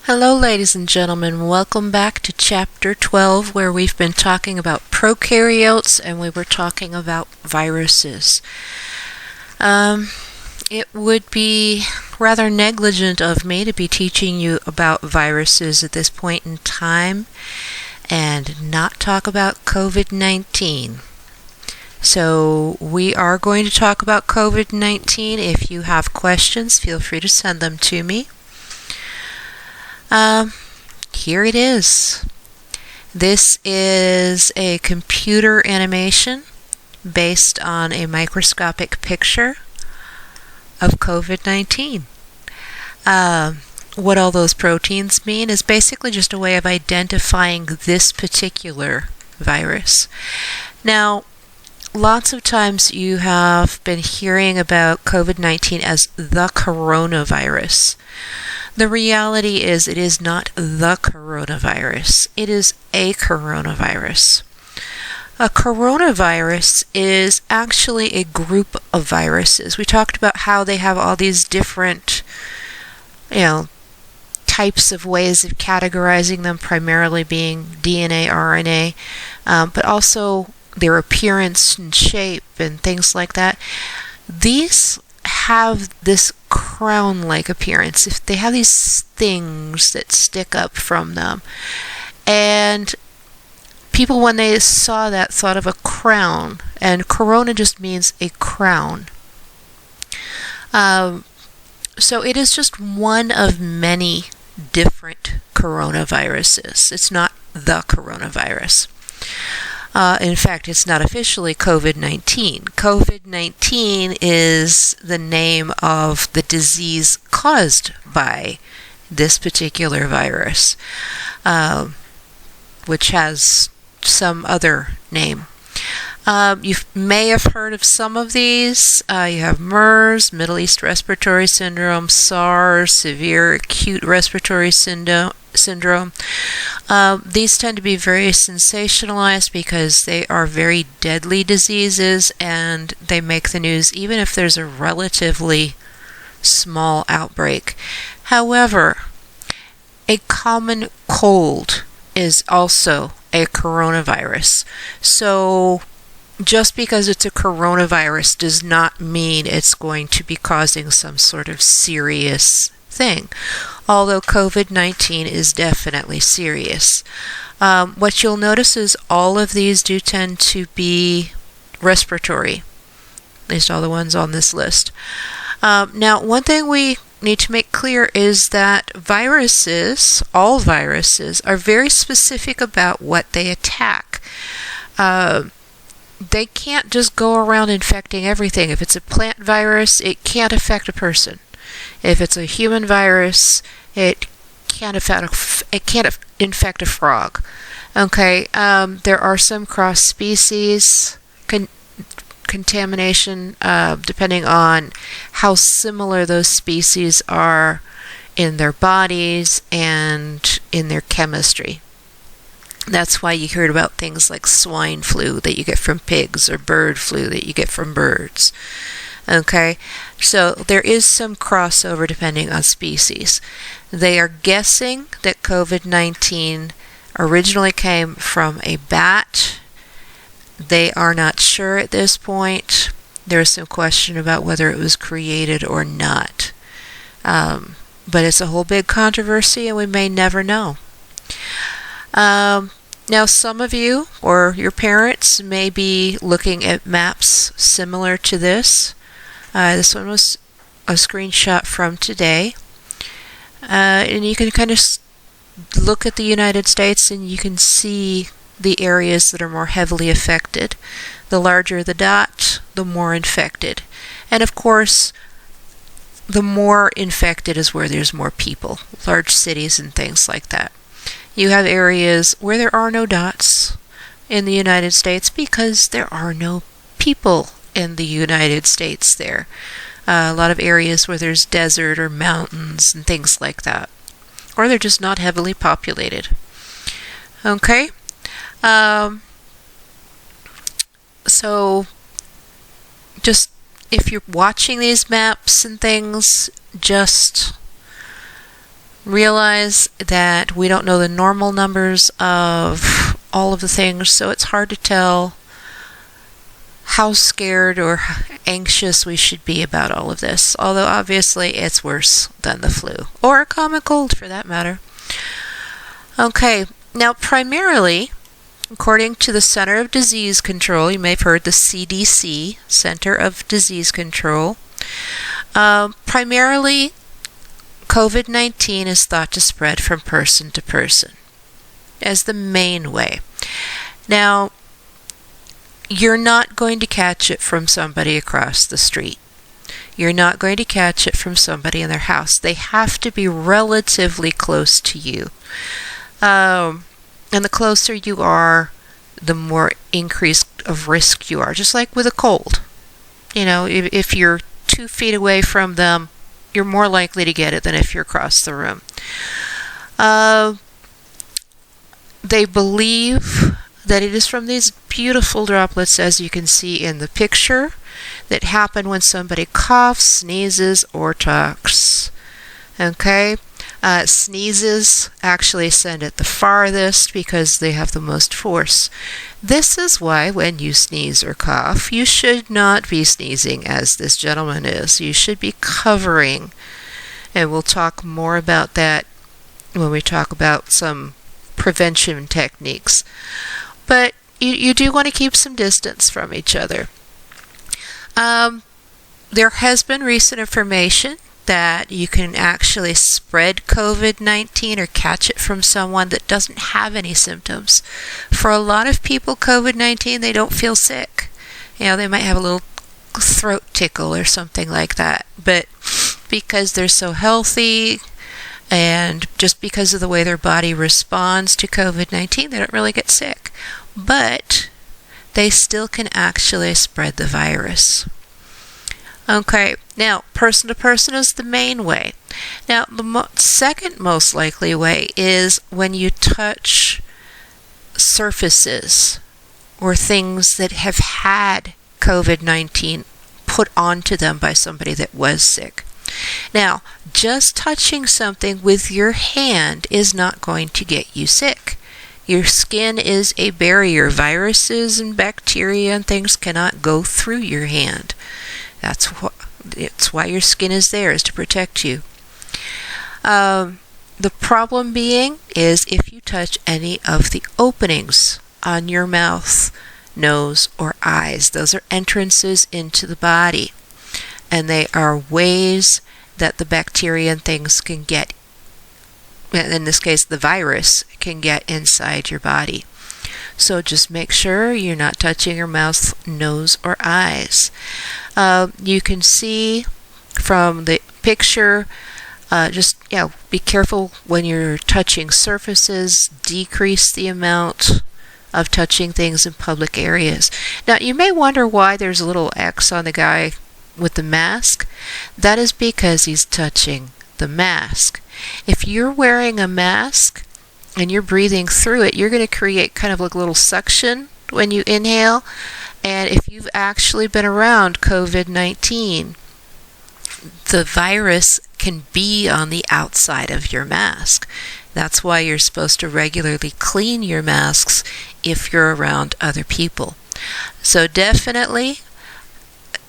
Hello, ladies and gentlemen. Welcome back to Chapter 12, where we've been talking about prokaryotes and we were talking about viruses. It would be rather negligent of me to be teaching you about viruses at this point in time and not talk about COVID-19. So we are going to talk about COVID-19. If you have questions, feel free to send them to me. Here it is. This is a computer animation based on a microscopic picture of COVID-19. What all those proteins mean is basically just a way of identifying this particular virus. Now, lots of times you have been hearing about COVID-19 as the coronavirus. The reality is it is not the coronavirus. It is a coronavirus. A coronavirus is actually a group of viruses. We talked about how they have all these different, types of ways of categorizing them, primarily being DNA, RNA, but also their appearance and shape and things like that. These have this crown-like appearance. If they have these things that stick up from them, and people, when they saw that, thought of a crown, and corona just means a crown. So it is just one of many different coronaviruses. It's not the coronavirus. In fact, it's not officially COVID-19. COVID-19 is the name of the disease caused by this particular virus, which has some other name. You may have heard of some of these. You have MERS, Middle East Respiratory Syndrome, SARS, Severe Acute Respiratory Syndrome. These tend to be very sensationalized because they are very deadly diseases and they make the news even if there's a relatively small outbreak. However, a common cold is also a coronavirus. So just because it's a coronavirus does not mean it's going to be causing some sort of serious thing, although COVID-19 is definitely serious. What you'll notice is all of these do tend to be respiratory, at least all the ones on this list. Now, one thing we need to make clear is that viruses, all viruses, are very specific about what they attack. They can't just go around infecting everything. If it's a plant virus, it can't affect a person. If it's a human virus, it can't infect a frog. Okay, there are some cross-species contamination, depending on how similar those species are in their bodies and in their chemistry. That's why you heard about things like swine flu that you get from pigs or bird flu that you get from birds. Okay, so there is some crossover depending on species. They are guessing that COVID-19 originally came from a bat. They are not sure at this point. There's some question about whether it was created or not. But it's a whole big controversy and we may never know. Now, some of you or your parents may be looking at maps similar to this. This one was a screenshot from today. And you can kind of look at the United States and you can see the areas that are more heavily affected. The larger the dot, the more infected. And of course, the more infected is where there's more people, large cities and things like that. You have areas where there are no dots in the United States because there are no people in the United States there. A lot of areas where there's desert or mountains and things like that. Or they're just not heavily populated. Okay? So, just if you're watching these maps and things, just Realize that we don't know the normal numbers of all of the things, so it's hard to tell how scared or anxious we should be about all of this, although obviously it's worse than the flu, or a common cold for that matter. Okay, now primarily, according to the Center of Disease Control, you may have heard the CDC, Center of Disease Control, primarily COVID-19 is thought to spread from person to person as the main way. Now, you're not going to catch it from somebody across the street. You're not going to catch it from somebody in their house. They have to be relatively close to you. And the closer you are, the more increased of risk you are, just like with a cold. You know, if you're 2 feet away from them, you're more likely to get it than if you're across the room. They believe that it is from these beautiful droplets, as you can see in the picture, that happen when somebody coughs, sneezes, or talks. Okay? Sneezes actually send it the farthest because they have the most force. This is why when you sneeze or cough, you should not be sneezing as this gentleman is. You should be covering. And we'll talk more about that when we talk about some prevention techniques. But you do want to keep some distance from each other. There has been recent information that you can actually spread COVID-19 or catch it from someone that doesn't have any symptoms. For a lot of people, COVID-19, they don't feel sick. You know, they might have a little throat tickle or something like that. But because they're so healthy and just because of the way their body responds to COVID-19, they don't really get sick. But they still can actually spread the virus. Okay, now person to person is the main way. Now the second most likely way is when you touch surfaces or things that have had COVID-19 put onto them by somebody that was sick. Now, just touching something with your hand is not going to get you sick. Your skin is a barrier. Viruses and bacteria and things cannot go through your hand. It's why your skin is there, is to protect you. The problem being is if you touch any of the openings on your mouth, nose, or eyes. Those are entrances into the body. And they are ways that the bacteria and things can get, in this case the virus, can get inside your body. So just make sure you're not touching your mouth, nose, or eyes. You can see from the picture, be careful when you're touching surfaces, decrease the amount of touching things in public areas. Now, you may wonder why there's a little X on the guy with the mask. That is because he's touching the mask. If you're wearing a mask and you're breathing through it, you're going to create kind of like a little suction when you inhale. And if you've actually been around COVID-19, the virus can be on the outside of your mask. That's why you're supposed to regularly clean your masks if you're around other people. So definitely,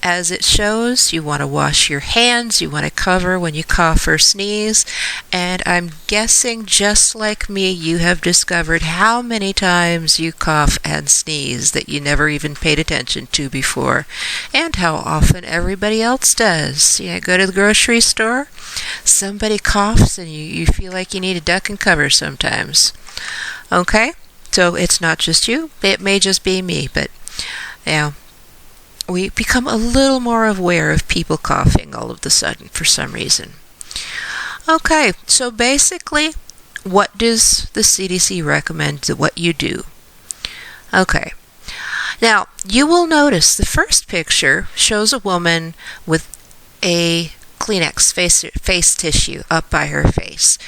as it shows, you want to wash your hands, you want to cover when you cough or sneeze, and I'm guessing just like me, you have discovered how many times you cough and sneeze that you never even paid attention to before, and how often everybody else does. You know, go to the grocery store, somebody coughs, and you feel like you need a duck and cover sometimes. Okay? So it's not just you, it may just be me, but yeah. We become a little more aware of people coughing all of a sudden for some reason. Okay, so basically, what does the CDC recommend that what you do? Okay, now you will notice the first picture shows a woman with a Kleenex face tissue up by her face.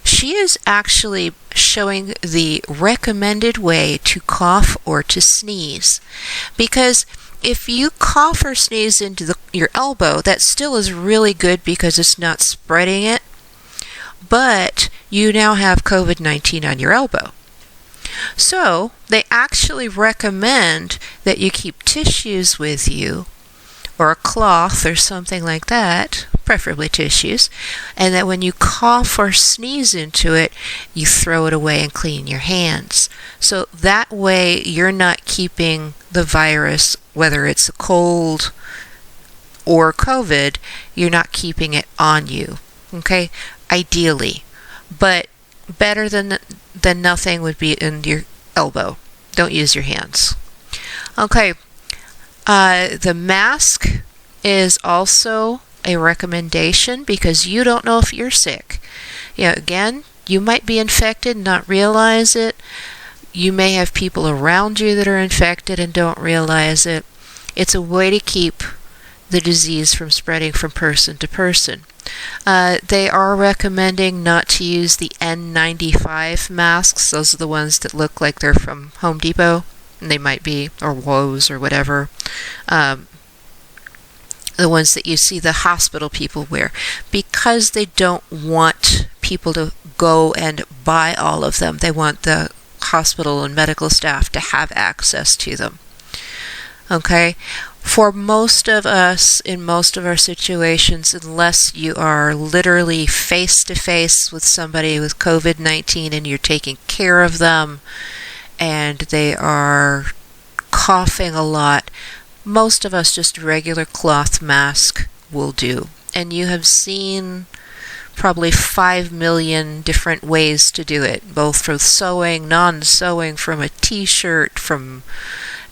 She is actually showing the recommended way to cough or to sneeze, because if you cough or sneeze into your elbow, that still is really good because it's not spreading it. but you now have COVID-19 on your elbow. So they actually recommend that you keep tissues with you, or a cloth or something like that, preferably tissues, and that when you cough or sneeze into it, you throw it away and clean your hands. So that way you're not keeping the virus, whether it's a cold or COVID, you're not keeping it on you. Okay? Ideally. But better than nothing would be in your elbow. Don't use your hands. Okay. The mask is also a recommendation because you don't know if you're sick. Again, you might be infected and not realize it. You may have people around you that are infected and don't realize it. It's a way to keep the disease from spreading from person to person. They are recommending not to use the N95 masks. Those are the ones that look like they're from Home Depot. And they might be, or Lowe's or whatever. The ones that you see the hospital people wear, because they don't want people to go and buy all of them. They want the hospital and medical staff to have access to them. Okay? For most of us, in most of our situations, unless you are literally face-to-face with somebody with COVID-19 and you're taking care of them and they are coughing a lot, most of us just a regular cloth mask will do. And you have seen probably 5 million different ways to do it, both for sewing, non-sewing, from a t-shirt, from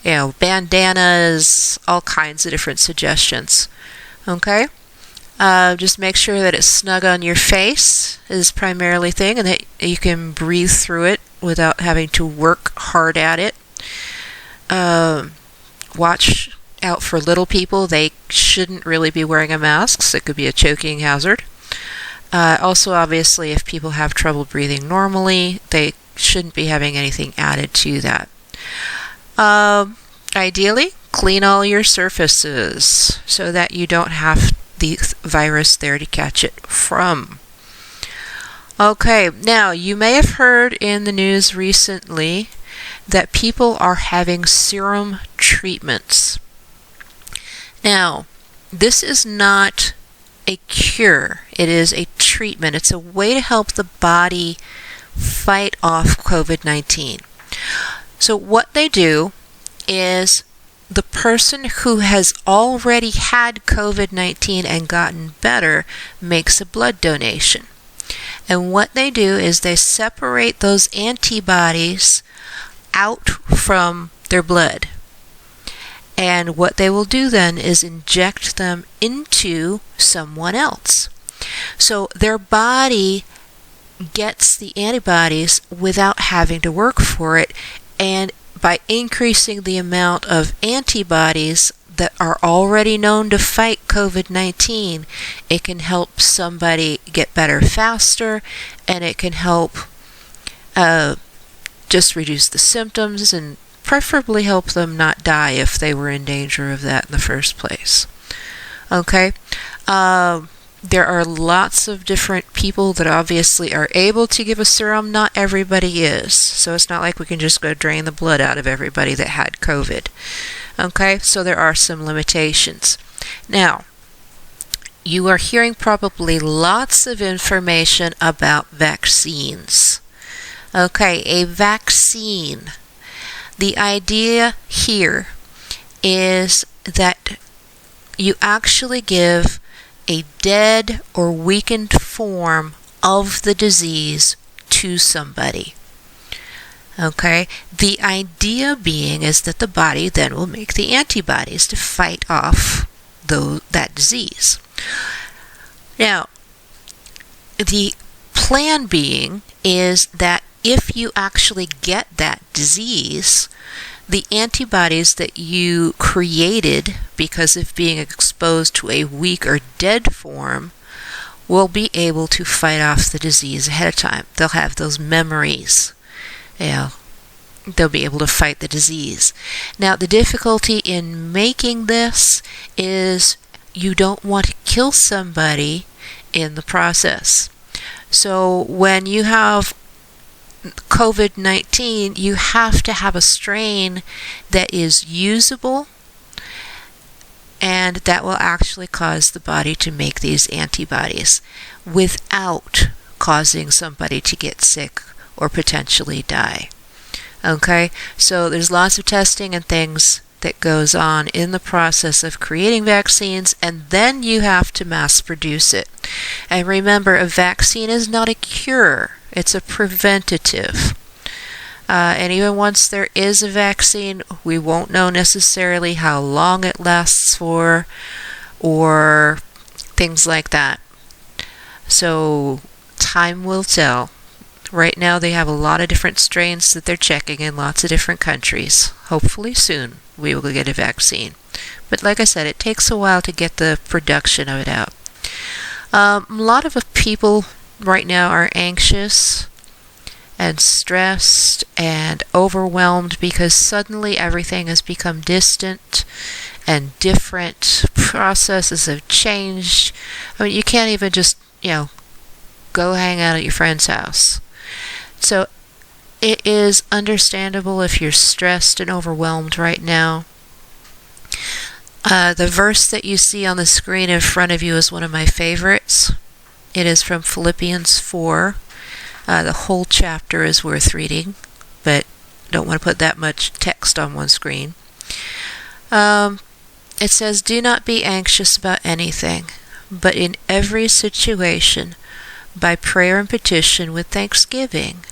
bandanas, all kinds of different suggestions. Okay? Just make sure that it's snug on your face is primarily thing, and that you can breathe through it without having to work hard at it. Watch out for little people. They shouldn't really be wearing a mask, so it could be a choking hazard. Also, obviously, if people have trouble breathing normally, they shouldn't be having anything added to that. Ideally, clean all your surfaces so that you don't have the virus there to catch it from. Okay, now you may have heard in the news recently that people are having serum treatments. Now, this is not a cure. It is a treatment. It's a way to help the body fight off COVID-19. So what they do is the person who has already had COVID-19 and gotten better makes a blood donation. And what they do is they separate those antibodies out from their blood. And what they will do then is inject them into someone else. So their body gets the antibodies without having to work for it, and by increasing the amount of antibodies that are already known to fight COVID-19, it can help somebody get better faster, and it can help just reduce the symptoms and preferably help them not die if they were in danger of that in the first place. Okay? There are lots of different people that obviously are able to give a serum. Not everybody is. So it's not like we can just go drain the blood out of everybody that had COVID. Okay? So there are some limitations. Now, you are hearing probably lots of information about vaccines. Okay, a vaccine. The idea here is that you actually give a dead or weakened form of the disease to somebody. Okay? The idea being is that the body then will make the antibodies to fight off that disease. Now, the plan being is that if you actually get that disease, the antibodies that you created because of being exposed to a weak or dead form will be able to fight off the disease ahead of time. They'll have those memories. They'll be able to fight the disease. Now, the difficulty in making this is you don't want to kill somebody in the process. So when you have COVID-19, you have to have a strain that is usable and that will actually cause the body to make these antibodies without causing somebody to get sick or potentially die. Okay, so there's lots of testing and things that goes on in the process of creating vaccines, and then you have to mass produce it. And remember, a vaccine is not a cure, it's a preventative. And even once there is a vaccine, we won't know necessarily how long it lasts for or things like that. So time will tell. Right now they have a lot of different strains that they're checking in lots of different countries. Hopefully soon we will get a vaccine. But like I said, it takes a while to get the production of it out. A lot of people right now are anxious and stressed and overwhelmed because suddenly everything has become distant and different. Processes have changed. I mean, you can't even just, go hang out at your friend's house. So it is understandable if you're stressed and overwhelmed right now. The verse that you see on the screen in front of you is one of my favorites. It is from Philippians 4. The whole chapter is worth reading, but don't want to put that much text on one screen. It says, "Do not be anxious about anything, but in every situation, by prayer and petition with thanksgiving."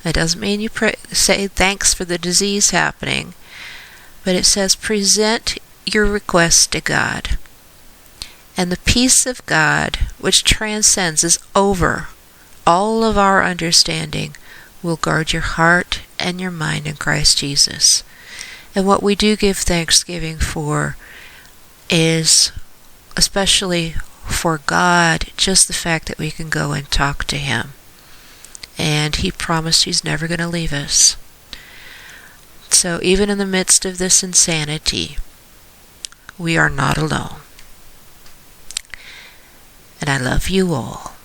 It doesn't mean you say thanks for the disease happening, but it says present your request to God. And the peace of God, which transcends, is over all of our understanding, will guard your heart and your mind in Christ Jesus. And what we do give thanksgiving for is, especially for God, just the fact that we can go and talk to Him. And He promised He's never going to leave us. So even in the midst of this insanity, we are not alone. And I love you all.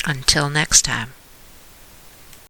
Until next time.